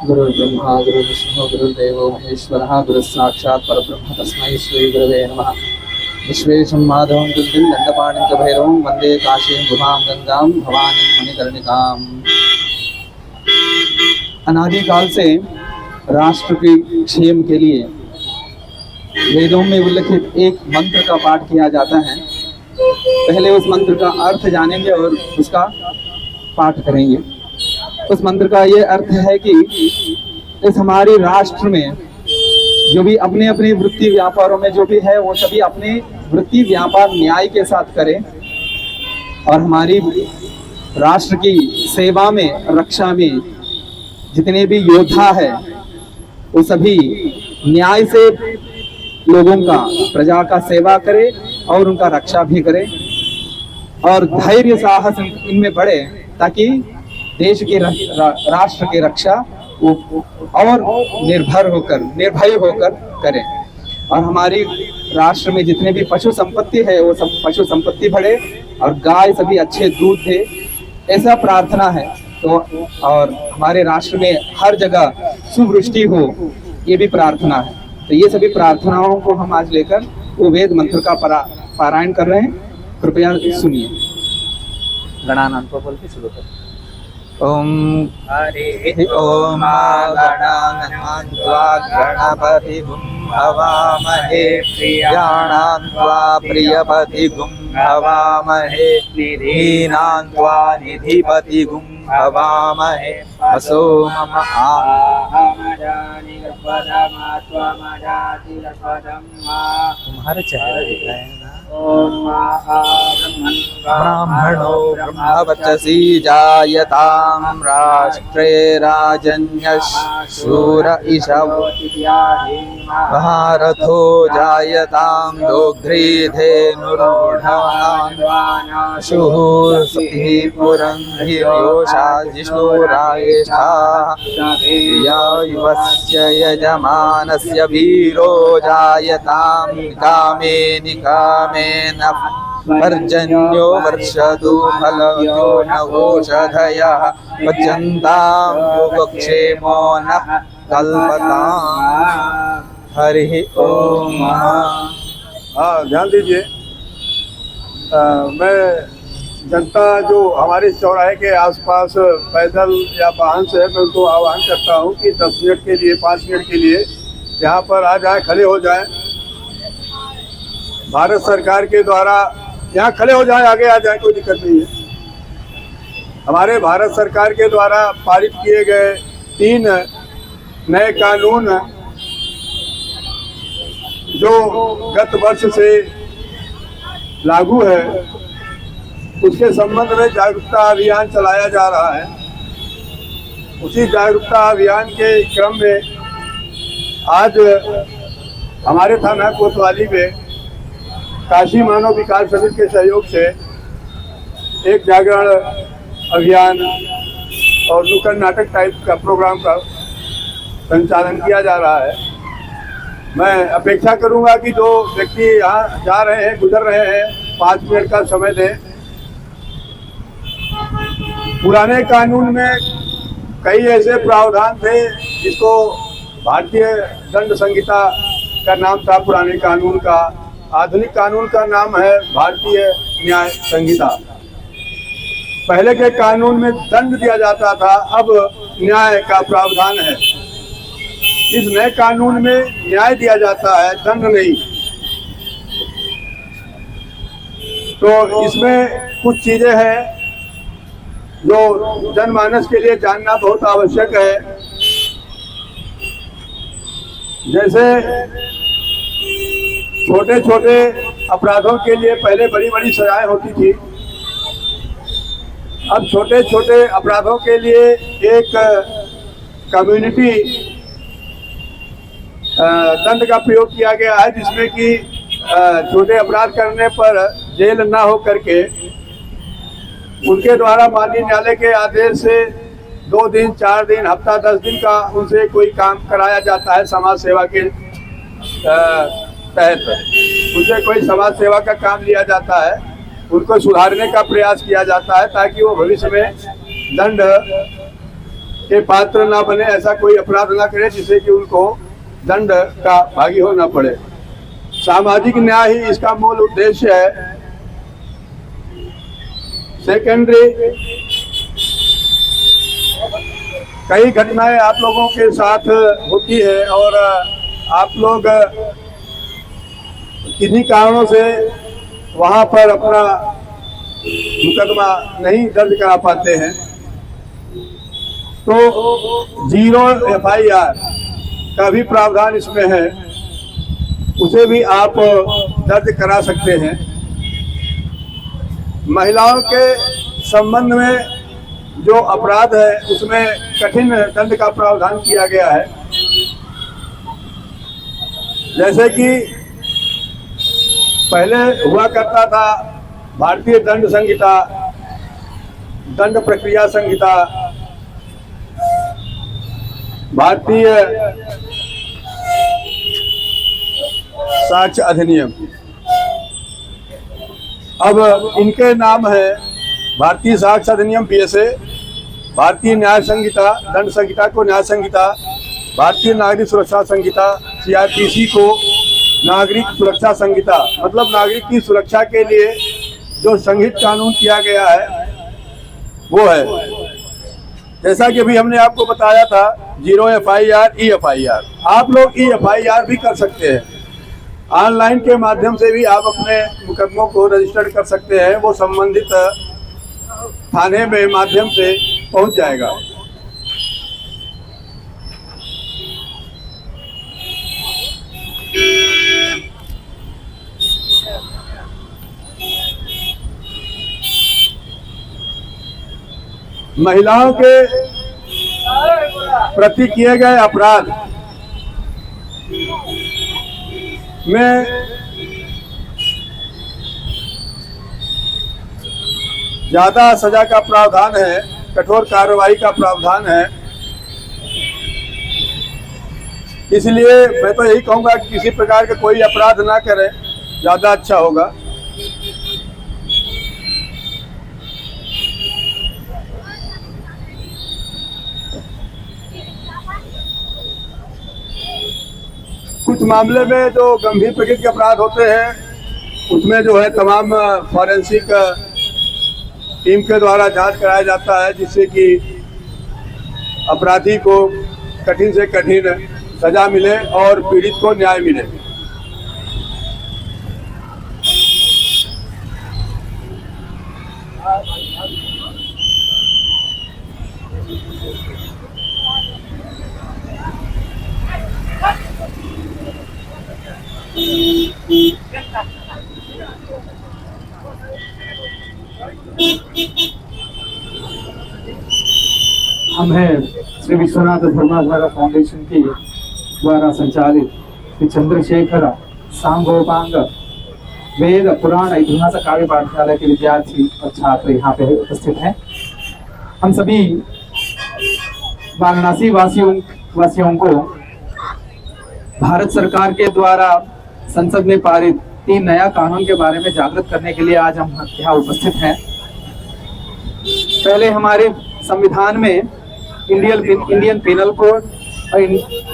गुरुर्ब्रह्मा गुरुर्विष्णु गुरुर्देवो महेश्वरः गुरुस्साक्षात् परब्रह्म तस्मै श्री गुरवे नमः। विश्वेशं माधवं कुन्तीं दण्डपाणिं च भैरवं वन्दे काशीं गुहां गंगां भवानीं मणिकर्णिकाम्। अनादिकाल से राष्ट्र के क्षेम के लिए वेदों में उल्लिखित एक मंत्र का पाठ किया जाता है। पहले उस मंत्र का अर्थ जानेंगे और उसका पाठ करेंगे। उस मंत्र का ये अर्थ है कि इस हमारे राष्ट्र में जो भी अपने अपने वृत्ति व्यापारों में जो भी है वो सभी अपने वृत्ति व्यापार न्याय के साथ करें और हमारी राष्ट्र की सेवा में, रक्षा में जितने भी योद्धा है वो सभी न्याय से लोगों का, प्रजा का सेवा करे और उनका रक्षा भी करे और धैर्य साहस इनमें बढ़े ताकि देश के राष्ट्र की रक्षा वो और निर्भय होकर करें। और हमारी राष्ट्र में जितने भी पशु संपत्ति है वो सब पशु संपत्ति बढ़े और गाय सभी अच्छे दूध दे, ऐसा प्रार्थना है। तो और हमारे राष्ट्र में हर जगह सुवृष्टि हो, ये भी प्रार्थना है। तो ये सभी प्रार्थनाओं को हम आज लेकर वो वेद मंत्र का पारायण कर रहे हैं। कृपया सुनिए। गणानां को बोल के शुरू करें। ओम हरि ओम गणानां गणपतिगुं हवामहे प्रियाणां त्वा प्रियपतिगुं हवामहे निधीनां त्वा निधिपतिगुं हवामहे असो मम तुम्हारे चेहरा दिख रहा है ना। ब्राह्मणो ब्रह्मवचसी जायतां राष्ट्रे राजन्यः शूर इषवो भारतो जायतां दोग्ध्री धेनुरूढां शुहुर्सुतिः पुरन्धिर्योषा जिष्णुरायेष्ठा युवस्य यजमानस्य वीरो जायतां कामे निकामेन पर्जन्यो वर्षतु फलतो नवोषधयः पच्यन्तां योगक्षेमो नः कल्पताम्। हरि ओम। ध्यान दीजिए। मैं जनता जो हमारे चौराहे के आसपास पैदल या वाहन से है, मैं उनको आह्वान करता हूँ कि 10 मिनट के लिए, 5 मिनट के लिए यहाँ पर आ जाए, खड़े हो जाए। भारत सरकार के द्वारा यहाँ खड़े हो जाए, आगे आ जाए, कोई दिक्कत नहीं है। हमारे भारत सरकार के द्वारा पारित किए गए 3 नए कानून जो गत वर्ष से लागू है, उसके संबंध में जागरूकता अभियान चलाया जा रहा है। उसी जागरूकता अभियान के क्रम में आज हमारे थाना कोतवाली में काशी मानव विकास समिति के सहयोग से एक जागरण अभियान और नुक्कड़ नाटक टाइप का प्रोग्राम का संचालन किया जा रहा है। मैं अपेक्षा करूंगा कि जो व्यक्ति यहाँ जा रहे हैं, गुजर रहे हैं, 5 मिनट का समय दें। पुराने कानून में कई ऐसे प्रावधान थे जिसको भारतीय दंड संहिता का नाम था पुराने कानून का। आधुनिक कानून का नाम है भारतीय न्याय संहिता। पहले के कानून में दंड दिया जाता था, अब न्याय का प्रावधान है। इस नए कानून में न्याय दिया जाता है, दंड नहीं। तो इसमें कुछ चीजें हैं जो जनमानस के लिए जानना बहुत आवश्यक है। जैसे छोटे छोटे अपराधों के लिए पहले बड़ी बड़ी सजाएं होती थी, अब छोटे छोटे अपराधों के लिए एक कम्युनिटी दंड का प्रयोग किया गया है, जिसमें कि छोटे अपराध करने पर जेल ना हो करके उनके द्वारा माननीय न्यायालय के आदेश से 2 दिन, 4 दिन, हफ्ता, 10 दिन का उनसे कोई काम कराया जाता है। समाज सेवा के तहत उनसे कोई समाज सेवा का काम लिया जाता है, उनको सुधारने का प्रयास किया जाता है ताकि वो भविष्य में दंड के पात्र ना बने, ऐसा कोई अपराध ना करे जिससे कि उनको दंड का भागी होना पड़े। सामाजिक न्याय ही इसका मूल उद्देश्य है। सेकेंडरी, कई घटनाएं आप लोगों के साथ होती है और आप लोग किन्हीं कारणों से वहां पर अपना मुकदमा नहीं दर्ज करा पाते हैं, तो 0 FIR का भी प्रावधान इसमें है, उसे भी आप दर्ज करा सकते हैं। महिलाओं के संबंध में जो अपराध है उसमें कठिन दंड का प्रावधान किया गया है। जैसे कि पहले हुआ करता था भारतीय दंड संहिता, दंड प्रक्रिया संहिता, भारतीय साक्ष्य अधिनियम, अब इनके नाम है भारतीय साक्ष्य अधिनियम BSA, भारतीय न्याय संहिता, दंड संहिता को न्याय संहिता, भारतीय नागरिक सुरक्षा संहिता CRPC को नागरिक सुरक्षा संहिता, मतलब नागरिक की सुरक्षा के लिए जो संहित कानून किया गया है वो है। जैसा कि अभी हमने आपको बताया था 0 FIR, E-FIR, आप लोग E-FIR भी कर सकते हैं। ऑनलाइन के माध्यम से भी आप अपने मुकदमों को रजिस्टर कर सकते हैं, वो संबंधित थाने में माध्यम से पहुंच जाएगा। महिलाओं के प्रति किए गए अपराध में ज्यादा सजा का प्रावधान है, कठोर कार्रवाई का प्रावधान है। इसलिए मैं तो यही कहूंगा कि किसी प्रकार का कोई अपराध ना करें, ज्यादा अच्छा होगा। कुछ मामले में जो गंभीर प्रकृति के अपराध होते हैं उसमें जो है तमाम फॉरेंसिक टीम के द्वारा जांच कराया जाता है, जिससे कि अपराधी को कठिन से कठिन सजा मिले और पीड़ित को न्याय मिले। हम हैं श्री विश्वनाथ धर्माधारा फाउंडेशन के द्वारा संचालित श्री चंद्रशेखर सांगोपांग वेद पुराण इतिहास काव्य पाठशाला के विद्यार्थी और छात्र यहाँ पे उपस्थित हैं। हम सभी वाराणसी वासियों को भारत सरकार के द्वारा संसद में पारित 3 नया कानून के बारे में जागृत करने के लिए आज हम यहाँ उपस्थित हैं। पहले हमारे संविधान में इंडियन पिनल कोड और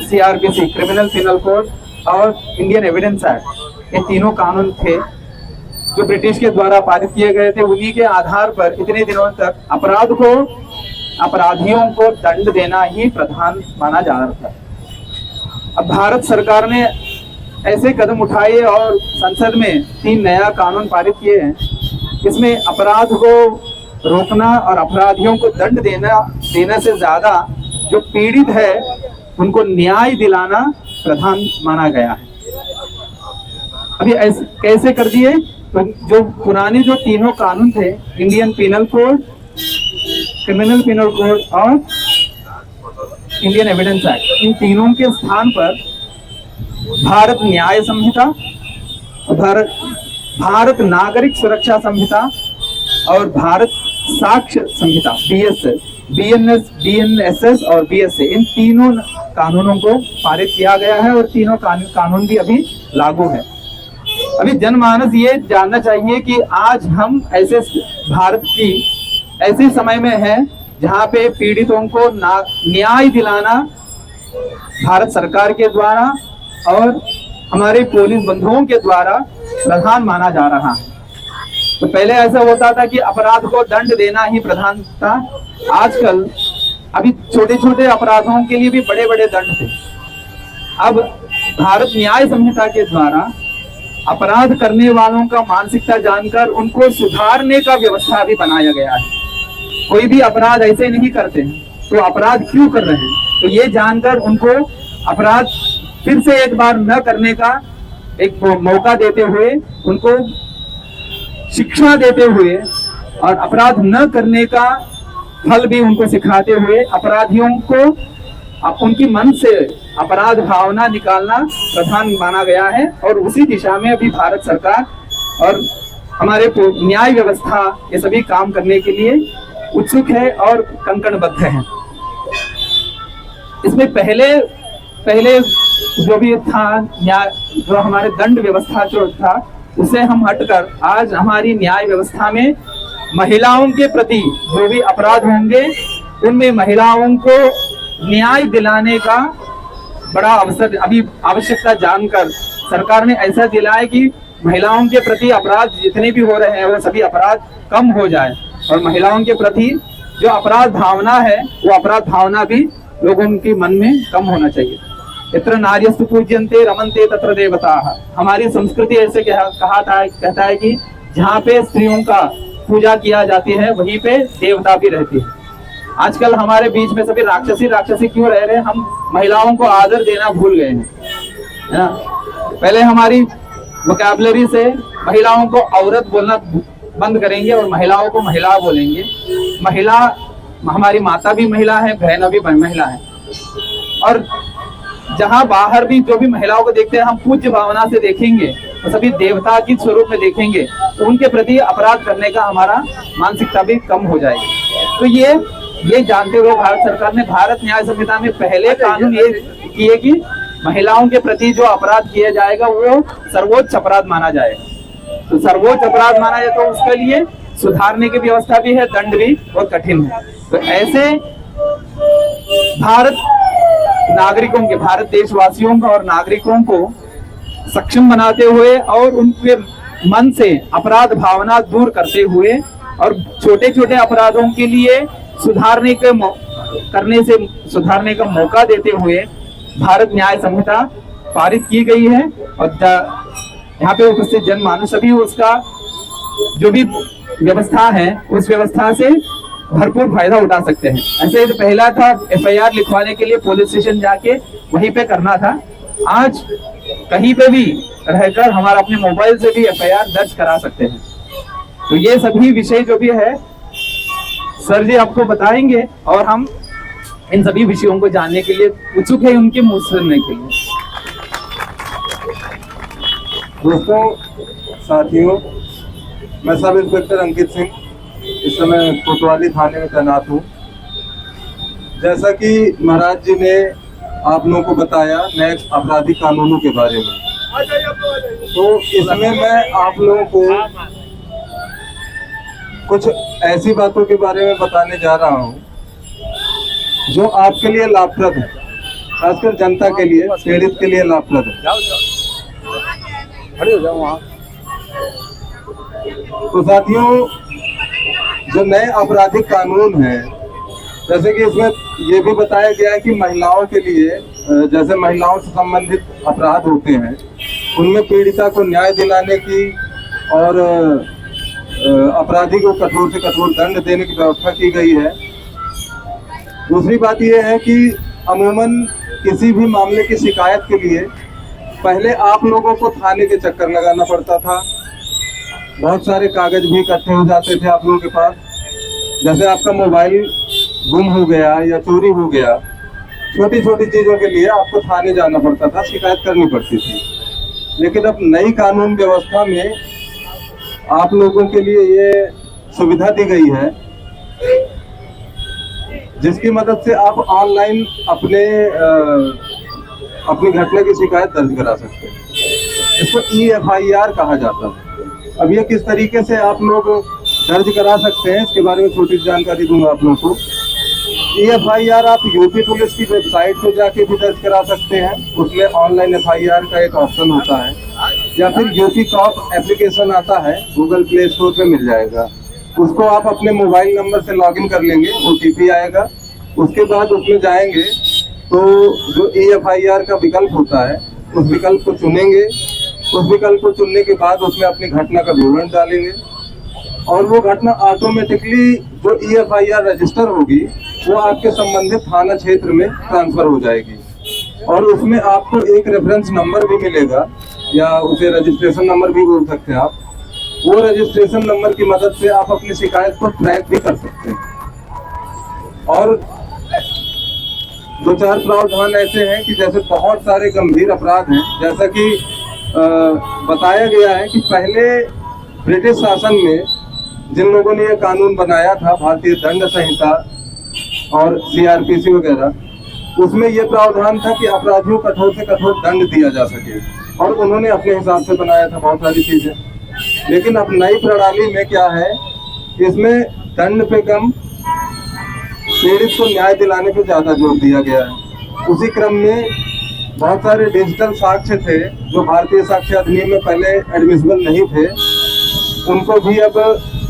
CRPC क्रिमिनल पिनल कोड और इंडियन एविडेंस एक्ट, ये तीनों कानून थे जो ब्रिटिश के द्वारा पारित किए गए थे। उन्हीं के आधार पर इतने दिनों तक अपराधियों को दंड देना ही प्रधान माना जा रहा था। अब भारत सरकार ने ऐसे कदम उठाए और संसद में 3 नया कानून पारित किए हैं। इसमें अपराध को रोकना और अपराधियों को दंड देने से ज्यादा जो पीड़ित है उनको न्याय दिलाना प्रधान माना गया है। अभी ऐसे कैसे कर दिए, तो जो पुराने जो तीनों कानून थे, Indian penal code, criminal penal code और इंडियन एविडेंस एक्ट, इन तीनों के स्थान पर भारत न्याय संहिता, भारत नागरिक सुरक्षा संहिता और भारत साक्ष्य संहिता BNSS और BSA, इन तीनों कानूनों को पारित किया गया है और तीनों कानून भी अभी लागू है। अभी जनमानस ये जानना चाहिए कि आज हम ऐसे भारत की ऐसे समय में हैं जहाँ पे पीड़ितों को न्याय दिलाना भारत सरकार के द्वारा और हमारे पुलिस बंधुओं के द्वारा प्रधान माना जा रहा है। तो पहले ऐसा होता था कि अपराध को दंड देना ही प्रधान था। आजकल अभी छोटे छोटे अपराधों के लिए भी बड़े बड़े दंड थे। अब भारत न्याय संहिता के द्वारा अपराध करने वालों का मानसिकता जानकर उनको सुधारने का व्यवस्था भी बनाया गया है। कोई भी अपराध ऐसे नहीं करते हैं, तो अपराध क्यों कर रहे हैं, तो ये जानकर उनको अपराध फिर से एक बार न करने का एक मौका देते हुए, उनको शिक्षा देते हुए और अपराध न करने का फल भी उनको सिखाते हुए अपराधियों को उनकी मन से अपराध भावना निकालना प्रधान माना गया है। और उसी दिशा में अभी भारत सरकार और हमारे न्याय व्यवस्था ये सभी काम करने के लिए उत्सुक है और कंकणबद्ध है। इसमें पहले जो भी था न्याय, जो हमारे दंड व्यवस्था जो था, उसे हम हटकर आज हमारी न्याय व्यवस्था में महिलाओं के प्रति जो भी अपराध होंगे उनमें महिलाओं को न्याय दिलाने का बड़ा अवसर अभी आवश्यकता जानकर सरकार ने ऐसा दिलाया कि महिलाओं के प्रति अपराध जितने भी हो रहे हैं वो सभी अपराध कम हो जाए और महिलाओं के प्रति जो अपराध भावना है वो अपराध भावना भी लोगों के मन में कम होना चाहिए। यत्र नार्यस्तु पूज्यन्ते रमन्ते तत्र देवताः। हमारी संस्कृति ऐसे कहता है कि जहाँ पे स्त्रियों का पूजा किया जाती है वहीं पे देवता भी रहती है। आजकल हमारे बीच में सभी राक्षसी क्यों रह रहे हैं, हम महिलाओं को आदर देना भूल गए हैं, है ना। पहले हमारी वोकैबुलरी से महिलाओं को औरत बोलना बंद करेंगे और महिलाओं को महिला बोलेंगे। महिला, हमारी माता भी महिला है, बहन भी महिला है। और जहाँ बाहर भी जो भी महिलाओं को देखते हैं हम पूज्य भावना से देखेंगे, तो सभी देवता के स्वरूप में देखेंगे, तो उनके प्रति अपराध करने का हमारा मानसिकता भी कम हो जाएगी। तो ये जानते हुए भारत सरकार ने भारत न्याय संहिता में पहले कानून ये किए कि महिलाओं के प्रति जो अपराध किया जाएगा वो सर्वोच्च अपराध माना जाएगा। तो सर्वोच्च अपराध माना जाए तो उसके लिए सुधारने की व्यवस्था भी है, दंड भी बहुत कठिन है। तो ऐसे भारत देशवासियों को और नागरिकों को सक्षम बनाते हुए और उनके मन से अपराध भावना दूर करते हुए और छोटे छोटे अपराधों के लिए सुधारने का मौका देते हुए भारत न्याय संहिता पारित की गई है। और यहाँ पे उपस्थित जनमानस सभी उसका जो भी व्यवस्था है उस व्यवस्था से भरपूर फायदा उठा सकते हैं। ऐसे तो पहला था एफआईआर लिखवाने के लिए पुलिस स्टेशन जाके वहीं पे करना था, आज कहीं पे भी रहकर हमारा अपने मोबाइल से भी एफआईआर दर्ज करा सकते हैं। तो ये सभी विषय जो भी है सर जी आपको बताएंगे और हम इन सभी विषयों को जानने के लिए उत्सुक है, उनके मुंह सुनने के लिए। दोस्तों, साथियों, मैं सब इंस्पेक्टर अंकित सिंह इस समय कोतवाली थाने में तैनात हूँ। जैसा कि महाराज जी ने आप लोगों को बताया नए आपराधिक कानूनों के बारे में, तो इसमें मैं आप लोगों को कुछ ऐसी बातों के बारे में बताने जा रहा हूँ जो आपके लिए लाभप्रद है, खासकर जनता के लिए, पीड़ित के लिए लाभप्रद है। तो साथियों, जो नए आपराधिक कानून है, जैसे कि इसमें ये भी बताया गया है कि महिलाओं के लिए, जैसे महिलाओं से संबंधित अपराध होते हैं उनमें पीड़िता को न्याय दिलाने की और अपराधी को कठोर से कठोर दंड देने की व्यवस्था की गई है। दूसरी बात यह है कि अमूमन किसी भी मामले की शिकायत के लिए पहले आप लोगों को थाने के चक्कर लगाना पड़ता था, बहुत सारे कागज भी इकट्ठे हो जाते थे आप लोगों के पास। जैसे आपका मोबाइल गुम हो गया या चोरी हो गया, छोटी छोटी चीज़ों के लिए आपको थाने जाना पड़ता था, शिकायत करनी पड़ती थी। लेकिन अब नई कानून व्यवस्था में आप लोगों के लिए ये सुविधा दी गई है जिसकी मदद से आप ऑनलाइन अपनी घटना की शिकायत दर्ज करा सकते हैं। इसको EFIR कहा जाता है। अब ये किस तरीके से आप लोग दर्ज करा सकते हैं इसके बारे में छोटी जानकारी दूंगा आप लोगों को। EFIR आप यूपी पुलिस की वेबसाइट पे जाके भी दर्ज करा सकते हैं, उसमें ऑनलाइन FIR का एक ऑप्शन होता है, या फिर यूपी कॉप एप्लीकेशन आता है, गूगल प्ले स्टोर पे मिल जाएगा। उसको आप अपने मोबाइल नंबर से लॉगिन कर लेंगे, OTP आएगा, उसके बाद उसमें जाएंगे तो जो EFIR का विकल्प होता है उस विकल्प को चुनेंगे। उस विकल्प को चुनने के बाद उसमें अपनी घटना का विवरण डालेंगे और वो घटना ऑटोमेटिकली जो EFIR रजिस्टर होगी वो आपके संबंधित थाना क्षेत्र में ट्रांसफर हो जाएगी और उसमें आपको एक रेफरेंस नंबर भी मिलेगा, या उसे रजिस्ट्रेशन नंबर भी बोल सकते हैं आप। वो रजिस्ट्रेशन नंबर की मदद से आप अपनी शिकायत को ट्रैक भी कर सकते हैं। और दो चार प्रावधान ऐसे हैं कि जैसे बहुत सारे गंभीर अपराध हैं, जैसा कि बताया गया है कि पहले ब्रिटिश शासन में जिन लोगों ने यह कानून बनाया था, भारतीय दंड संहिता और CRPC वगैरह, उसमें यह प्रावधान था कि अपराधियों को कठोर से कठोर दंड दिया जा सके और उन्होंने अपने हिसाब से बनाया था बहुत सारी चीजें। लेकिन अब नई प्रणाली में क्या है, इसमें दंड पे कम, पीड़ित को न्याय दिलाने पे ज्यादा जोर दिया गया है। उसी क्रम में बहुत सारे डिजिटल साक्ष्य थे जो भारतीय साक्ष्य अधिनियम में पहले एडमिसिबल नहीं थे, उनको भी अब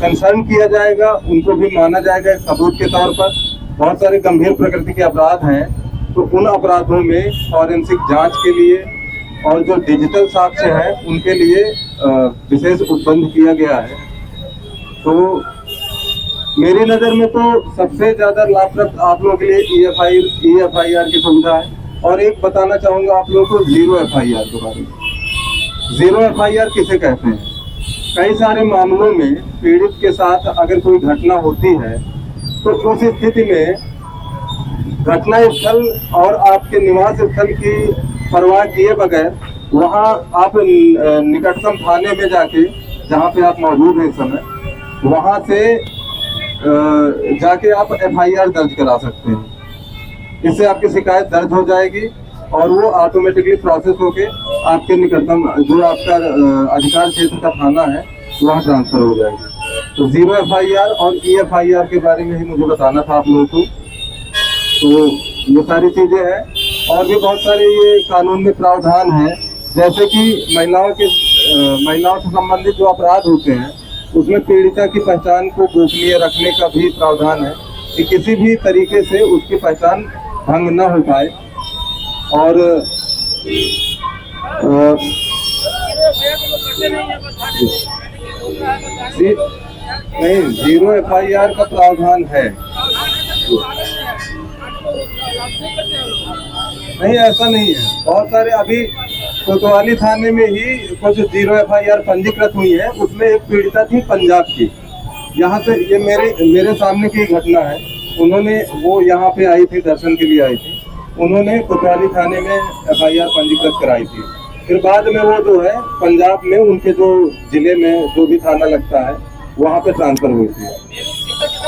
कंसर्न किया जाएगा, उनको भी माना जाएगा सबूत के तौर पर। बहुत सारे गंभीर प्रकृति के अपराध हैं तो उन अपराधों में फॉरेंसिक जांच के लिए और जो डिजिटल साक्ष्य हैं उनके लिए विशेष उपबंध किया गया है। तो मेरी नज़र में तो सबसे ज़्यादा लाभप्रद आप लोगों के लिए EFIR की सुविधा है। और एक बताना चाहूँगा आप लोगों को ज़ीरो FIR के बारे में। ज़ीरो FIR किसे कहते हैं? कई सारे मामलों में पीड़ित के साथ अगर कोई घटना होती है तो उस स्थिति में घटना स्थल और आपके निवास स्थल की परवाह किए बगैर वहाँ आप निकटतम थाने में जाके, जहाँ पे आप मौजूद हैं इस समय, वहाँ से जाके आप FIR दर्ज करा सकते हैं। इससे आपकी शिकायत दर्ज हो जाएगी और वो ऑटोमेटिकली प्रोसेस होके आपके निकटतम जो आपका अधिकार क्षेत्र का थाना है वहाँ ट्रांसफर हो जाएगी। तो ज़ीरो FIR और EFIR के बारे में ही मुझे बताना था आप लोगों को। तो ये सारी चीज़ें हैं और भी बहुत सारे ये कानून में प्रावधान हैं, जैसे कि महिलाओं से संबंधित जो अपराध होते हैं उसमें पीड़िता की पहचान को गोपनीय रखने का भी प्रावधान है कि किसी भी तरीके से उसकी पहचान भंग न हो पाए। और नहीं, ज़ीरो FIR का प्रावधान है। नहीं, ऐसा नहीं है। बहुत सारे अभी कोतवाली थाने में ही कुछ ज़ीरो FIR पंजीकृत हुई है। उसमें एक पीड़िता थी पंजाब की, यहाँ से ये मेरे सामने की घटना है। उन्होंने वो यहाँ पे आई थी, दर्शन के लिए आई थी, उन्होंने कोतवाली थाने में FIR पंजीकृत कराई थी। फिर बाद में वो जो है पंजाब में उनके जो जिले में जो भी थाना लगता है वहाँ पे ट्रांसफर हुई थी।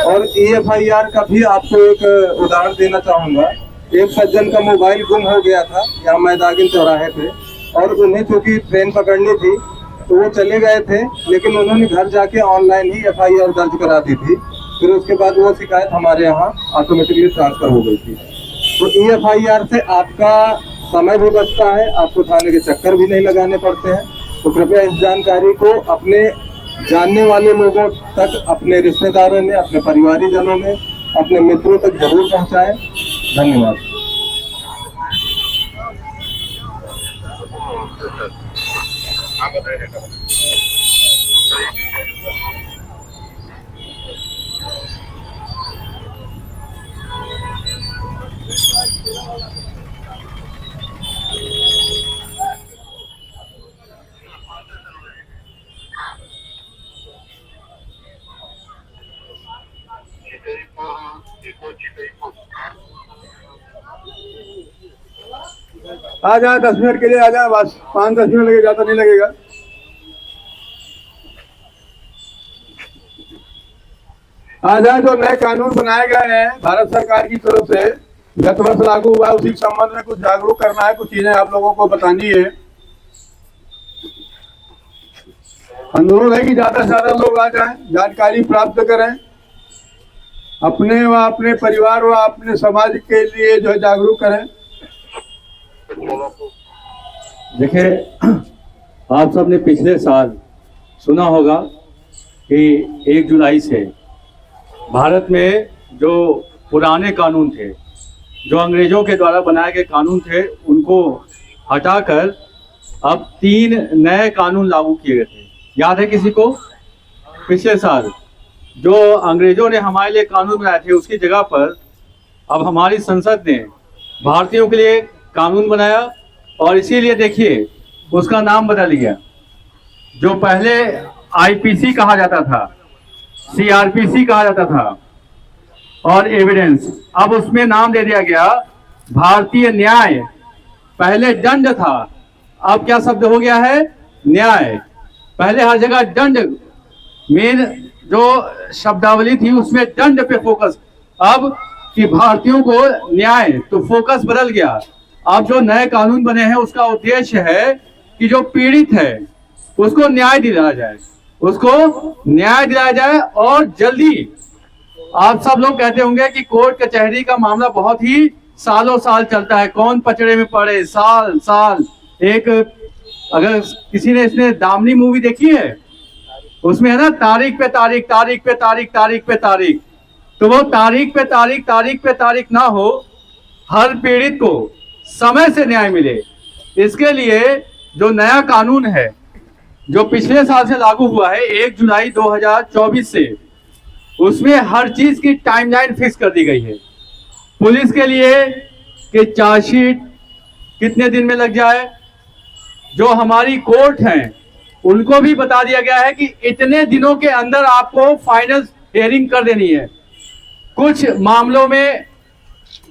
और EFIR का भी आपको एक उदाहरण देना चाहूँगा। एक सज्जन का मोबाइल गुम हो गया था यहाँ मैदागिन चौराहे पे, और उन्हें चूँकि ट्रेन पकड़नी थी तो वो चले गए थे, लेकिन उन्होंने घर जाके ऑनलाइन ही FIR दर्ज करा दी थी। फिर उसके बाद वो शिकायत हमारे यहाँ ऑटोमेटिकली ट्रांसफर हो गई थी। तो EFIR से आपका समय भी बचता है, आपको थाने के चक्कर भी नहीं लगाने पड़ते हैं। तो कृपया इस जानकारी को अपने जानने वाले लोगों तक, अपने रिश्तेदारों में, अपने परिवारीजनों में, अपने मित्रों तक जरूर पहुंचाएं। धन्यवाद। आ जाए 10 मिनट के लिए, आ जाए, बस 5-10 मिनट लगेगा, ज़्यादा नहीं लगेगा। आ जाए। जो नए कानून बनाए गए हैं भारत सरकार की तरफ से, गत वर्ष लागू हुआ है, उसी के संबंध में कुछ जागरूक करना है, कुछ चीजें आप लोगों को बतानी है। अनुरोध है कि ज्यादा से ज्यादा लोग आ जाएं, जानकारी प्राप्त करें। अपने व अपने परिवार व अपने समाज के लिए जो है जागरूक करें। देखिए, आप सबने पिछले साल सुना होगा कि 1 जुलाई से भारत में जो पुराने कानून थे, जो अंग्रेजों के द्वारा बनाए गए कानून थे, उनको हटाकर अब 3 नए कानून लागू किए गए थे। याद है किसी को? पिछले साल जो अंग्रेजों ने हमारे लिए कानून बनाए थे, उसकी जगह पर अब हमारी संसद ने भारतीयों के लिए कानून बनाया और इसीलिए देखिए उसका नाम बदल गया। जो पहले आईपीसी कहा जाता था, सीआरपीसी कहा जाता था और एविडेंस, अब उसमें नाम दे दिया गया भारतीय न्याय। पहले दंड था, अब क्या शब्द हो गया है? न्याय। पहले हर जगह दंड, मेन जो शब्दावली थी उसमें दंड पे फोकस, अब कि भारतीयों को न्याय, तो फोकस बदल गया। अब जो नए कानून बने हैं उसका उद्देश्य है कि जो पीड़ित है उसको न्याय दिलाया जाए, उसको न्याय दिलाया जाए और जल्दी। आप सब लोग कहते होंगे कि कोर्ट कचहरी का मामला बहुत ही सालों साल चलता है, कौन पचड़े में पड़े, साल साल। एक अगर किसी ने इसने दामनी मूवी देखी है, उसमें है ना तारीख पे तारीख, तारीख पे तारीख, तारीख पे तारीख, तो वो तारीख पे तारीख, तारीख पे तारीख ना हो, हर पीड़ित को समय से न्याय मिले। इसके लिए जो नया कानून है जो पिछले साल से लागू हुआ है 1 जुलाई 2024 से, उसमें हर चीज की टाइमलाइन फिक्स कर दी गई है। पुलिस के लिए कि चार्जशीट कितने दिन में लग जाए, जो हमारी कोर्ट हैं उनको भी बता दिया गया है कि इतने दिनों के अंदर आपको फाइनल हियरिंग कर देनी है। कुछ मामलों में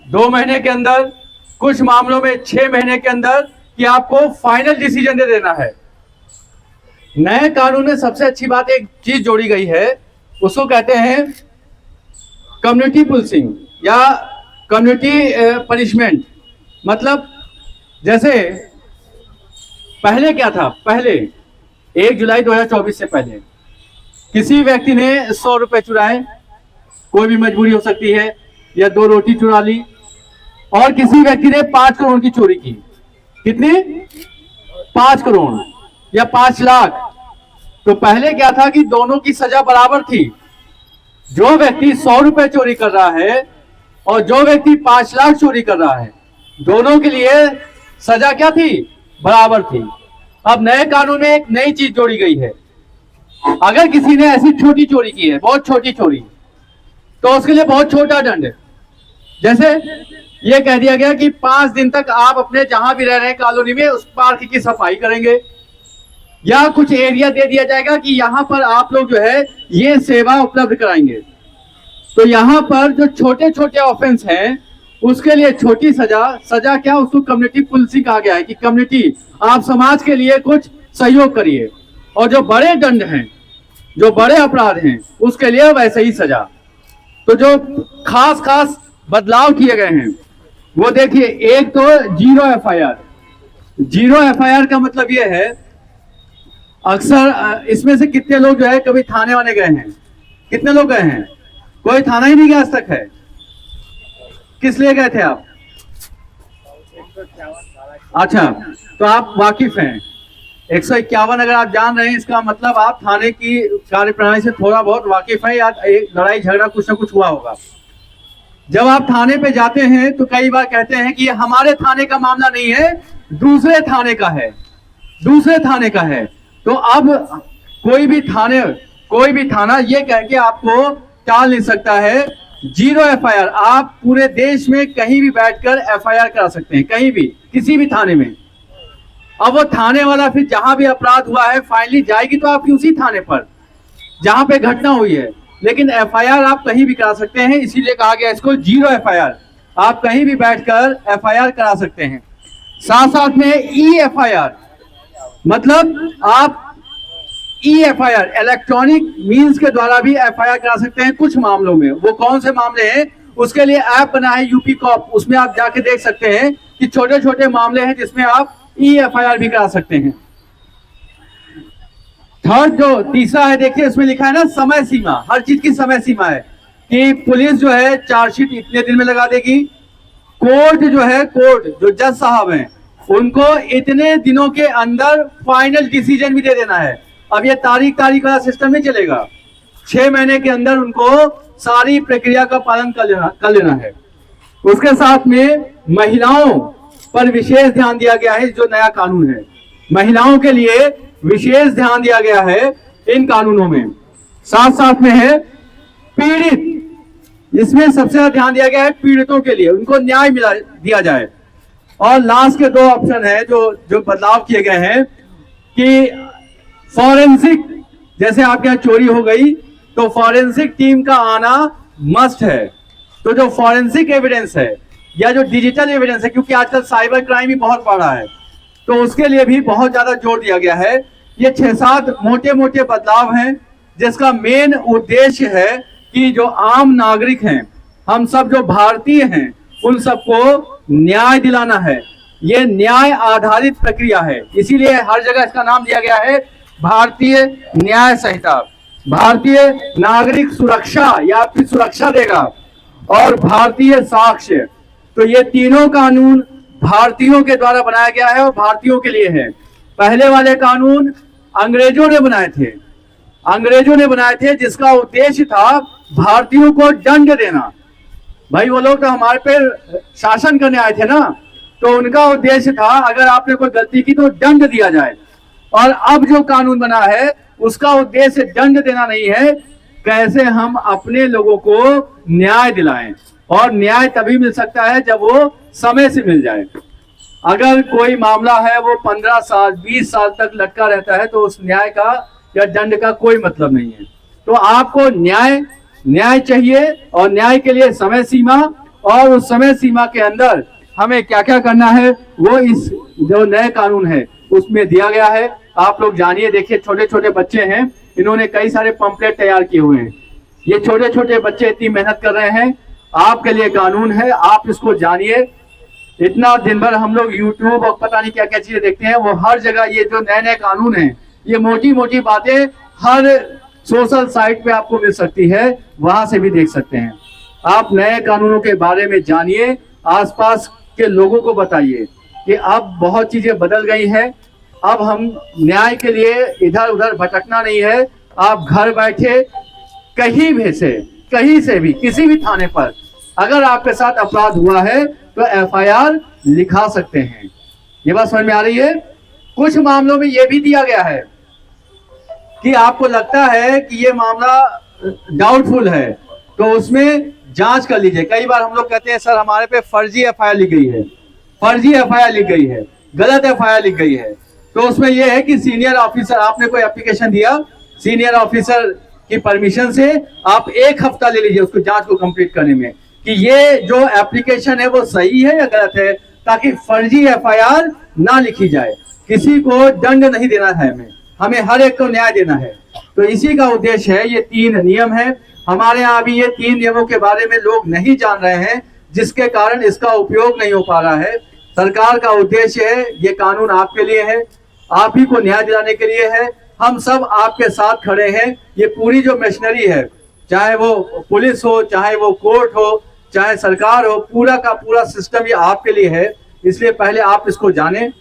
2 महीने के अंदर, कुछ मामलों में 6 महीने के अंदर, कि आपको फाइनल डिसीजन दे देना है। नए कानून में सबसे अच्छी बात एक चीज जोड़ी गई है, उसको कहते हैं कम्युनिटी पुलिसिंग या कम्युनिटी पनिशमेंट। मतलब जैसे पहले क्या था, पहले 1 जुलाई 2024 से पहले किसी व्यक्ति ने 100 रुपए चुराए, कोई भी मजबूरी हो सकती है, या 2 रोटी चुरा ली, और किसी व्यक्ति ने 5 करोड़ की चोरी की। कितनी? 5 करोड़ या 5 लाख। तो पहले क्या था कि दोनों की सजा बराबर थी। जो व्यक्ति 100 रुपए चोरी कर रहा है और जो व्यक्ति 5 लाख चोरी कर रहा है, दोनों के लिए सजा क्या थी? बराबर थी। अब नए कानून में एक नई चीज जोड़ी गई है, अगर किसी ने ऐसी छोटी चोरी की है, बहुत छोटी चोरी, तो उसके लिए बहुत छोटा दंड। जैसे ये कह दिया गया कि 5 दिन तक आप अपने जहां भी रह रहे हैं कॉलोनी में उस पार्क की सफाई करेंगे, या कुछ एरिया दे दिया जाएगा कि यहाँ पर आप लोग जो है ये सेवा उपलब्ध कराएंगे। तो यहाँ पर जो छोटे छोटे ऑफेंस हैं उसके लिए छोटी सजा क्या, उसको कम्युनिटी पुलिसिंग कहा गया है कि कम्युनिटी, आप समाज के लिए कुछ सहयोग करिए। और जो बड़े दंड हैं, जो बड़े अपराध हैं, उसके लिए वैसे ही सजा। तो जो खास बदलाव किए गए हैं वो देखिए, एक तो 0 FIR। 0 FIR का मतलब ये है, अक्सर इसमें से कितने लोग जो है कभी थाने वाने गए हैं? कितने लोग गए हैं? कोई थाना ही नहीं गया आज तक है। किस लिए गए थे आप? अच्छा, तो आप वाकिफ हैं। 151 अगर आप जान रहे हैं, इसका मतलब आप थाने की कार्यप्रणाली से थोड़ा बहुत वाकिफ हैं, या एक लड़ाई झगड़ा कुछ ना कुछ हुआ होगा। जब आप थाने पे जाते हैं तो कई बार कहते हैं कि ये हमारे थाने का मामला नहीं है, दूसरे थाने का है, दूसरे थाने का है। तो अब कोई भी थाना ये कह के आपको टाल नहीं सकता है। 0 FIR, आप पूरे देश में कहीं भी बैठकर FIR करा सकते हैं, कहीं भी, किसी भी थाने में। अब वो थाने वाला फिर जहां भी अपराध हुआ है फाइनली जाएगी तो आपकी उसी थाने पर जहां पे घटना हुई है, लेकिन FIR आप कहीं भी करा सकते हैं। इसीलिए कहा गया इसको 0 FIR, आप कहीं भी बैठकर FIR करा सकते हैं। साथ में E-FIR, मतलब आप E-FIR इलेक्ट्रॉनिक मीन्स के द्वारा भी FIR करा सकते हैं कुछ मामलों में। वो कौन से मामले हैं? उसके लिए ऐप बना है यूपी कॉप, उसमें आप जाके देख सकते हैं कि छोटे छोटे मामले हैं जिसमें आप E-FIR भी करा सकते हैं। थर्ड जो तीसरा है, देखिए इसमें लिखा है ना समय सीमा, हर चीज की समय सीमा है। कि पुलिस जो है चार्जशीट इतने दिन में लगा देगी, कोर्ट जो जज साहब हैं उनको इतने दिनों के अंदर फाइनल डिसीजन भी दे देना है। अब ये तारीख वाला सिस्टम नहीं चलेगा, 6 महीने के अंदर उनको सारी प्रक्रिया का पालन कर लेना है। उसके साथ में महिलाओं पर विशेष ध्यान दिया गया है। जो नया कानून है महिलाओं के लिए विशेष ध्यान दिया गया है इन कानूनों में। साथ में है पीड़ित, इसमें सबसे ज्यादा ध्यान दिया गया है पीड़ितों के लिए, उनको न्याय दिया जाए। और लास्ट के 2 ऑप्शन है जो बदलाव किए गए हैं कि फॉरेंसिक, जैसे आपके यहाँ चोरी हो गई तो फॉरेंसिक टीम का आना मस्ट है। तो जो फॉरेंसिक एविडेंस है या जो डिजिटल एविडेंस है, क्योंकि आजकल साइबर क्राइम भी बहुत बढ़ रहा है, तो उसके लिए भी बहुत ज्यादा जोर दिया गया है। ये 6-7 मोटे बदलाव हैं जिसका मेन उद्देश्य है कि जो आम नागरिक हैं, हम सब जो भारतीय हैं, उन सबको न्याय दिलाना है। ये न्याय आधारित प्रक्रिया है, इसीलिए हर जगह इसका नाम दिया गया है भारतीय न्याय संहिता। भारतीय नागरिक सुरक्षा या आपकी सुरक्षा देगा, और भारतीय साक्ष्य। तो ये तीनों कानून भारतीयों के द्वारा बनाया गया है और भारतीयों के लिए है। पहले वाले कानून अंग्रेजों ने बनाए थे जिसका उद्देश्य था भारतीयों को दंड देना। भाई वो लोग तो हमारे पे शासन करने आए थे ना, तो उनका उद्देश्य था अगर आपने कोई गलती की तो दंड दिया जाए। और अब जो कानून बना है उसका उद्देश्य दंड देना नहीं है, कैसे हम अपने लोगों को न्याय दिलाएं। और न्याय तभी मिल सकता है जब वो समय से मिल जाए। अगर कोई मामला है वो 15 साल 20 साल तक लटका रहता है तो उस न्याय का या दंड का कोई मतलब नहीं है। तो आपको न्याय चाहिए, और न्याय के लिए समय सीमा, और उस समय सीमा के अंदर हमें क्या क्या करना है वो इस जो नए कानून है उसमें दिया गया है। आप लोग जानिए, देखिए छोटे बच्चे हैं, इन्होंने कई सारे पंपलेट तैयार किए हुए हैं। ये छोटे बच्चे इतनी मेहनत कर रहे हैं, आपके लिए कानून है, आप इसको जानिए। इतना दिन भर हम लोग यूट्यूब और पता नहीं क्या क्या चीजें देखते हैं, वो हर जगह ये जो नए कानून हैं, ये मोटी बातें हर सोशल साइट पे आपको मिल सकती है, वहां से भी देख सकते हैं। आप नए कानूनों के बारे में जानिए, आसपास के लोगों को बताइए कि अब बहुत चीजें बदल गई हैं। अब हम न्याय के लिए इधर उधर भटकना नहीं है। आप घर बैठे कहीं से भी किसी भी थाने पर अगर आपके साथ अपराध हुआ है तो एफआईआर लिखा सकते हैं। ये बात समझ में आ रही है। कुछ मामलों में यह भी दिया गया है कि आपको लगता है कि ये मामला डाउटफुल है तो उसमें जांच कर लीजिए। कई बार हम लोग कहते हैं सर हमारे पे फर्जी एफआईआर लिख गई है, गलत एफआईआर लिख गई है। तो उसमें यह है कि सीनियर ऑफिसर, आपने कोई एप्लीकेशन दिया, सीनियर ऑफिसर की परमिशन से आप 1 हफ्ता ले लीजिए उसको जांच को कंप्लीट करने में कि ये जो एप्लीकेशन है वो सही है या गलत है, ताकि फर्जी एफआईआर ना लिखी जाए। किसी को दंड नहीं देना है, हमें हर एक को न्याय देना है। तो इसी का उद्देश्य है। ये 3 नियम है हमारे यहाँ। अभी ये 3 नियमों के बारे में लोग नहीं जान रहे हैं, जिसके कारण इसका उपयोग नहीं हो पा रहा है। सरकार का उद्देश्य है, ये कानून आपके लिए है, आप ही को न्याय दिलाने के लिए है। हम सब आपके साथ खड़े हैं। ये पूरी जो मशीनरी है, चाहे वो पुलिस हो, चाहे वो कोर्ट हो, चाहे सरकार हो, पूरा का पूरा सिस्टम ये आपके लिए है। इसलिए पहले आप इसको जानें,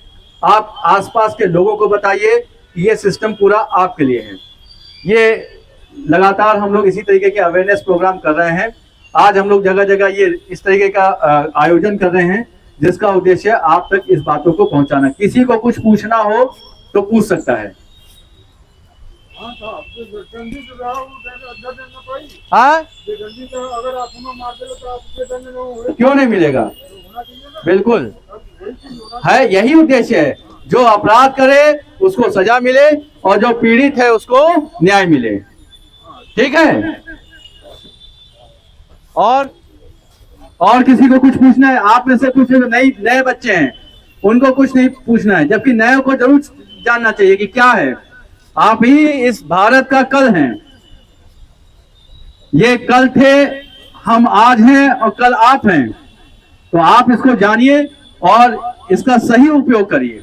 आप आसपास के लोगों को बताइए कि ये सिस्टम पूरा आपके लिए है। ये लगातार हम लोग इसी तरीके के अवेयरनेस प्रोग्राम कर रहे हैं। आज हम लोग जगह जगह ये इस तरीके का आयोजन कर रहे हैं जिसका उद्देश्य आप तक इस बातों को पहुंचाना। किसी को कुछ पूछना हो तो पूछ सकता है। हाँ, क्यों नहीं मिलेगा? बिल्कुल है, यही उद्देश्य है। जो अपराध करे उसको सजा मिले और जो पीड़ित है उसको न्याय मिले। ठीक है। और किसी को कुछ पूछना है? आप में से कुछ नए बच्चे हैं, उनको कुछ नहीं पूछना है, जबकि नए को जरूर जानना चाहिए कि क्या है। आप ही इस भारत का कल हैं। ये कल थे, हम आज हैं और कल आप हैं। तो आप इसको जानिए और इसका सही उपयोग करिए।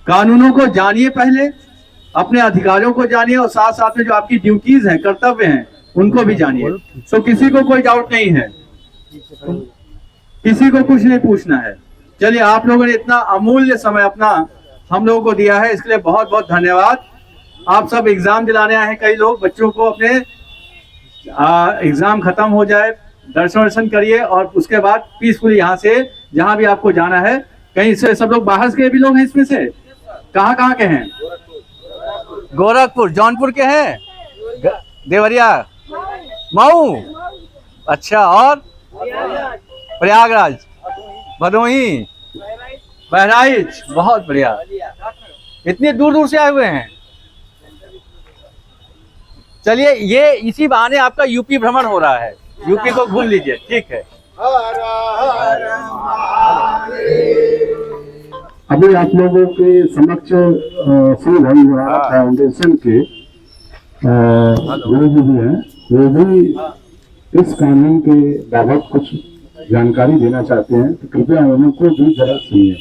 कानूनों को जानिए, पहले अपने अधिकारों को जानिए, और साथ साथ में जो आपकी ड्यूटीज हैं, कर्तव्य हैं, उनको भी जानिए। तो किसी को कोई डाउट नहीं है, किसी को कुछ नहीं पूछना है। चलिए, आप लोगों ने इतना अमूल्य समय अपना हम लोगों को दिया है, इसके लिए बहुत बहुत धन्यवाद। आप सब एग्जाम दिलाने आए हैं, कई लोग बच्चों को अपने एग्जाम खत्म हो जाए, दर्शन करिए और उसके बाद पीसफुली यहाँ से जहाँ भी आपको जाना है। कहीं से सब लोग बाहर के भी लोग हैं इसमें से? कहाँ के हैं? गोरखपुर, जौनपुर के हैं, देवरिया, मऊ, अच्छा, और प्रयागराज, भदोही, बहराइच, बहुत बढ़िया। इतनी दूर दूर से आए हुए हैं। चलिए, ये इसी बहाने आपका यूपी भ्रमण हो रहा है, यूपी को भूल लीजिए, ठीक है। अभी आप लोगों के समक्ष श्री धर्म फाउंडेशन के गुरु जी हैं, वो भी इस कानून के बाबत कुछ जानकारी देना चाहते हैं, तो कृपया उनको भी जरा सुनिए।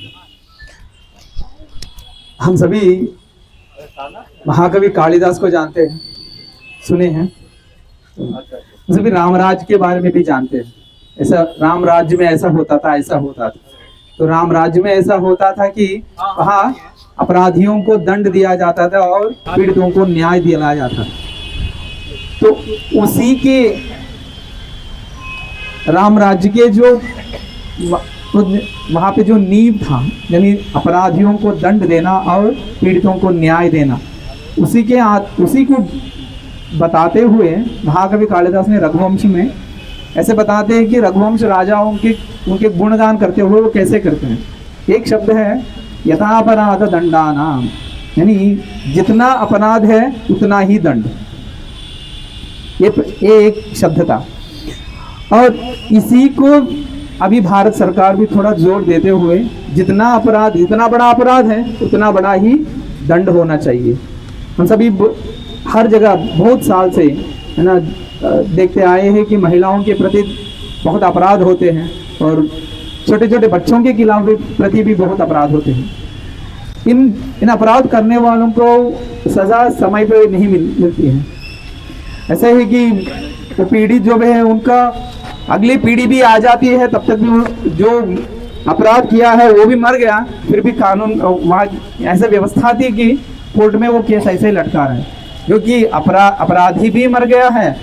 हम सभी महाकवि कालिदास को जानते हैं, सुने हैं, हम सभी रामराज के बारे में भी जानते हैं। ऐसा राम राज्य में ऐसा होता था, ऐसा होता था। तो राम राज्य में ऐसा होता था कि वहाँ अपराधियों को दंड दिया जाता था और पीड़ितों को न्याय दिया जाता था। तो उसी के राम राज्य के जो वहाँ पे जो नींव था, यानी अपराधियों को दंड देना और पीड़ितों को न्याय देना, उसी को बताते हुए महाकवि कालिदास ने रघुवंश में ऐसे बताते हैं कि रघुवंश राजाओं के उनके गुणगान करते हुए वो कैसे करते हैं। एक शब्द है यथापराध दंडानाम, यानी जितना अपराध है उतना ही दंड, ये एक शब्द था। और इसी को अभी भारत सरकार भी थोड़ा जोर देते हुए जितना बड़ा अपराध है उतना बड़ा ही दंड होना चाहिए। हम सभी हर जगह बहुत साल से है ना देखते आए हैं कि महिलाओं के प्रति बहुत अपराध होते हैं और छोटे छोटे बच्चों के खिलाफ प्रति भी बहुत अपराध होते हैं। इन अपराध करने वालों को सजा समय पर नहीं मिलती है। ऐसा है कि वो पीड़ित जो है उनका अगली पीढ़ी भी आ जाती है, तब तक भी जो अपराध किया है वो भी मर गया, फिर भी कानून वहाँ ऐसे व्यवस्था थी कि कोर्ट में वो केस ऐसे ही लटका रहे हैं, क्योंकि अपराधी भी मर गया है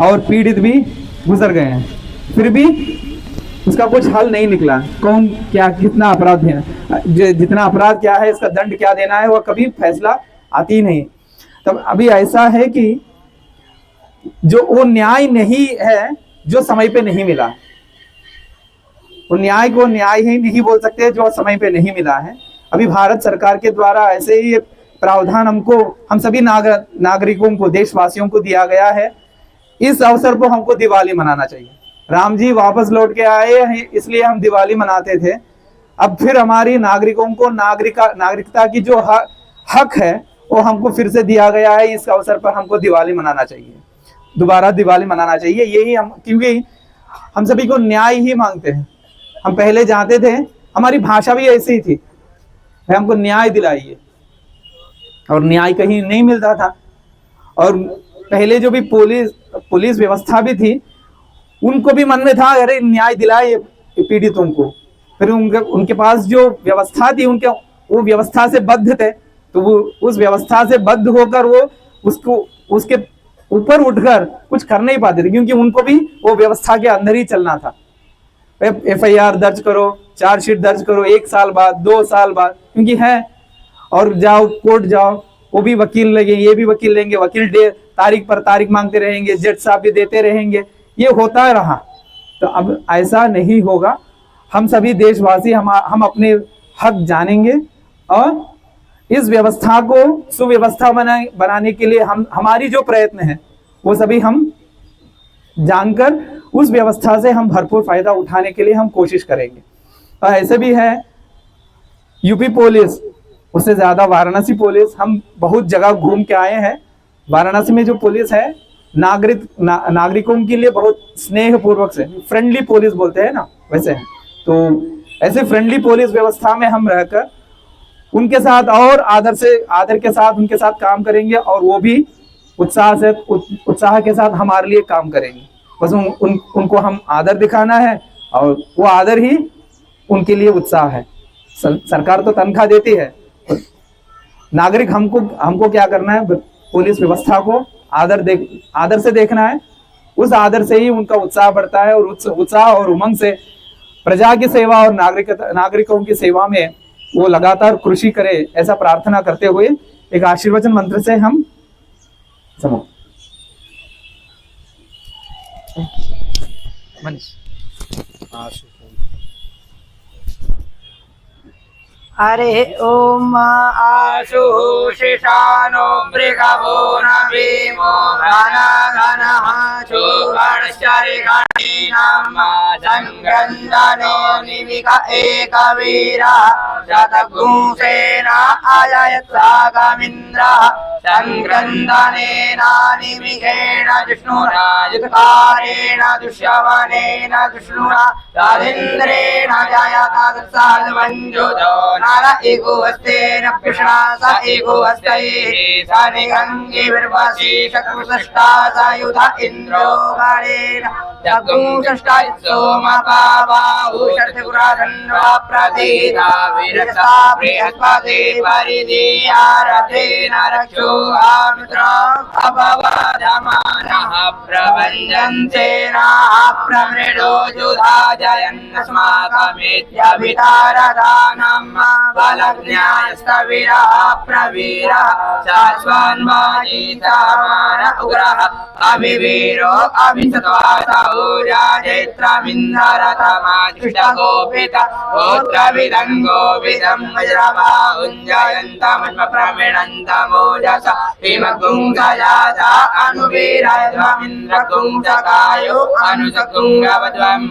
और पीड़ित भी गुजर गए हैं, फिर भी उसका कुछ हल नहीं निकला। कौन क्या कितना अपराध है, जितना अपराध क्या है, इसका दंड क्या देना है, वह कभी फैसला आती नहीं। तब अभी ऐसा है कि जो वो न्याय नहीं है जो समय पे नहीं मिला, वो न्याय को न्याय ही नहीं बोल सकते जो समय पे नहीं मिला है। अभी भारत सरकार के द्वारा ऐसे ही प्रावधान हम सभी नागरिकों को, देशवासियों को दिया गया है। इस अवसर पर हमको दिवाली मनाना चाहिए। राम जी वापस लौट के आए हैं, इसलिए हम दिवाली मनाते थे। अब फिर हमारी नागरिकों को नागरिकता की जो हक है वो हमको फिर से दिया गया है। इस अवसर पर हमको दिवाली मनाना चाहिए, दोबारा दिवाली मनाना चाहिए। यही क्योंकि हम सभी को न्याय ही मांगते हैं। हम पहले जानते थे, हमारी भाषा भी ऐसी ही थी, हमको न्याय दिलाइए, और न्याय कहीं नहीं मिलता था। और पहले जो भी पुलिस व्यवस्था भी थी, उनको भी मन में था अरे न्याय दिलाए पीड़ितों को। फिर उनके पास जो व्यवस्था थी, वो व्यवस्था से बद्ध थे, तो वो उस व्यवस्था से बद्ध होकर वो उसके ऊपर उठकर कुछ कर नहीं पाते थे, क्योंकि उनको भी वो व्यवस्था के अंदर ही चलना था। FIR दर्ज करो, चार्जशीट दर्ज करो 1 साल बाद, 2 साल बाद, क्योंकि है, और जाओ कोर्ट जाओ, वो भी वकील लेंगे, ये भी वकील लेंगे, वकील तारीख पर तारीख मांगते रहेंगे, जज साहब भी देते रहेंगे, ये होता रहा। तो अब ऐसा नहीं होगा। हम सभी देशवासी हम अपने हक जानेंगे और इस व्यवस्था को सुव्यवस्था बनाने के लिए हमारी जो प्रयत्न है वो सभी हम जानकर उस व्यवस्था से हम भरपूर फायदा उठाने के लिए हम कोशिश करेंगे। और ऐसे भी है यूपी पुलिस, उससे ज्यादा वाराणसी पुलिस, हम बहुत जगह घूम के आए हैं। वाराणसी में जो पुलिस है नागरिकों के लिए बहुत स्नेह पूर्वक से, फ्रेंडली पुलिस बोलते हैं ना, वैसे है। तो ऐसे फ्रेंडली पुलिस व्यवस्था में हम रहकर उनके साथ और आदर के साथ उनके साथ काम करेंगे, और वो भी उत्साह के साथ हमारे लिए काम करेंगे। बस उनको हम आदर दिखाना है और वो आदर ही उनके लिए उत्साह है। सरकार तो तनख्वाह देती है, नागरिक हमको क्या करना है, पुलिस व्यवस्था को आदर से देखना है। उस आदर से ही उनका उत्साह बढ़ता है और उत्साह और उमंग से प्रजा की सेवा और नागरिकों की सेवा में वो लगातार कृषि करे, ऐसा प्रार्थना करते हुए एक आशीर्वचन मंत्र से हम हरे ओम आशु शिशानो मृगभो नवीमो घनघनः चुगणश्चरिगणीनां संगन्धनो निमिष एकवीरः शतघुंसेन अजयत्सागमिन्द्रः संक्रन्दनेन निमिषेण जिष्णुना युत्कारेण दुष्यवनेन विष्णुना तदिन्द्रेण जयता तत्सहस्रमञ्जुतो नर एकोऽस्तेन कृष्णा स एकोऽस्तैः स निगङ्गिर्वशी शक्रुषष्टा स युध इन्द्रो गणेन जगुषष्टा सोमपाबाहु शतपुराधन्वा प्रतीता वीरसा बृहस्पति परिदीयारथेन रक्षो आमित्रम् अपवादमानः प्रभञ्जन्तेनाः प्रमृडो युधा जयन्नस्माकमित्यभितारदानम् बलज्ञायस्तविरः प्रवीरः शाश्वन्वाजितमान उग्रः अभिवीरो अभिसत्वासौर्यचैत्रमिन्धरतमादृष्टगोपित गोत्रविदं वज्रभाउञ्जयन्तमन्मप्रमिणन्तमोजसा हिमगुङ्गजाता अनुवीरध्वमिन्द्रगुङ्गकायो अनुसगुङ्गवध्वम्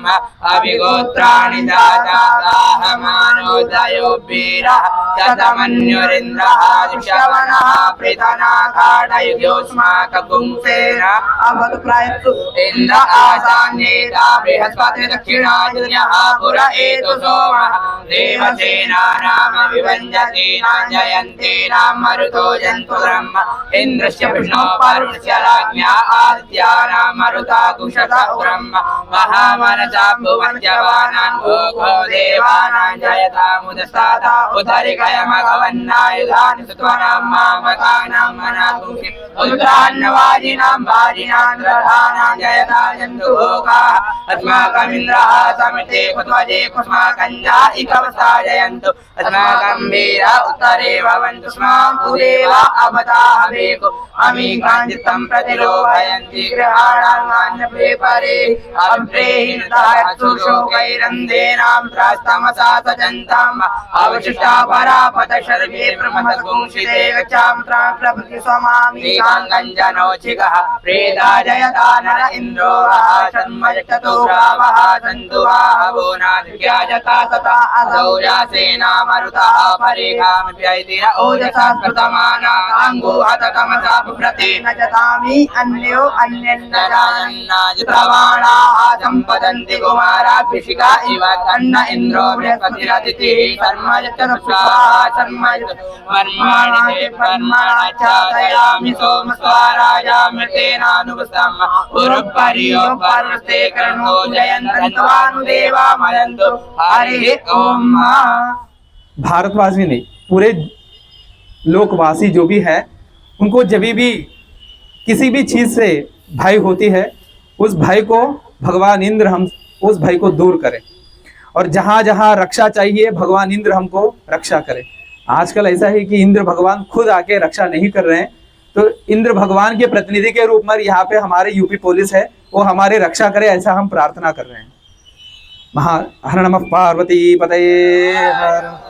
अभिगोत्राणि जाता गाहमानोदयो वीरः शतमन्युरिन्द्रः दुष्यवनः प्रीतनाखाडयुग्योऽस्माकगुंसेन अवतुप्रयत्सु इन्द्र आसान्येता बृहस्पति दक्षिणाजन्यः पुर एतु सोमः देवसेनानाम विभञ्जतीनां जयन्तीनां मरुतो जन्तु ब्रह्म इन्द्रस्य विष्णोः परुणस्य राज्ञा आदित्यानां मरुता कुशत ब्रह्म महामनसा भुवनजवानां भोगो देवानां जयतामुदस्ताता उदरिकयमघवन्नायुधानि सुत्वनां मामकानां मनाकुंसि उद्रान्नवाजिनां वाजिनां रथानां जयता जन्तु भोगाः अस्माकमिन्द्रः समिते कुत्वजे कुस्माकञ्जा इकवसा जयन्तु अस्माकं वीर उत्तरे भवन्तु स्मां पुरेव अवताहवेको अमीकाञ्चित्तं प्रतिलोभयन्ति गृहाणाङ्गान्यपे परे अभ्रेहिनतायत्सु शोकैरन्धेनां त्रास्तमसा सजन्ताम् अवशिष्टा परापत सर्वे ब्रह्मसगुंसिते गच्छामि प्रभृति स्वमामि काङ्कञ्जनोचिकः प्रेता जयता नर इन्द्रो षण्मयक्षतो रावः सन्तु आहवो नाधिक्या जता सता असौर्यासेना मरुतः परेखामप्यैतिर ओजसा स्मृतमाना अङ्गुहतकमसा प्रति न जतामि अन्यो अन्यन्नरान्नाजितवाणाः सम्पदन्ति कुमाराभिषिका इव तन्न इन्द्रो बृहस्पतिरतिथिः कर्माणि चादयामि सोमस्वाराजामृतेनानुपस्तम् उरुपरियो पर्वस्ते कर्णो जयन्तन्त्वानुदेवा मयन्तु हरिः ओम। भारतवासी नहीं, पूरे लोकवासी जो भी है, उनको जब भी किसी भी चीज से भय होती है, उस भय को भगवान इंद्र हम उस भय को दूर करें और जहां जहां रक्षा चाहिए भगवान इंद्र हमको रक्षा करें। आजकल ऐसा है कि इंद्र भगवान खुद आके रक्षा नहीं कर रहे हैं, तो इंद्र भगवान के प्रतिनिधि के रूप में यहाँ पे हमारे यूपी पुलिस है, वो हमारे रक्षा करे, ऐसा हम प्रार्थना कर रहे हैं। हर नमः पार्वती पतये हर।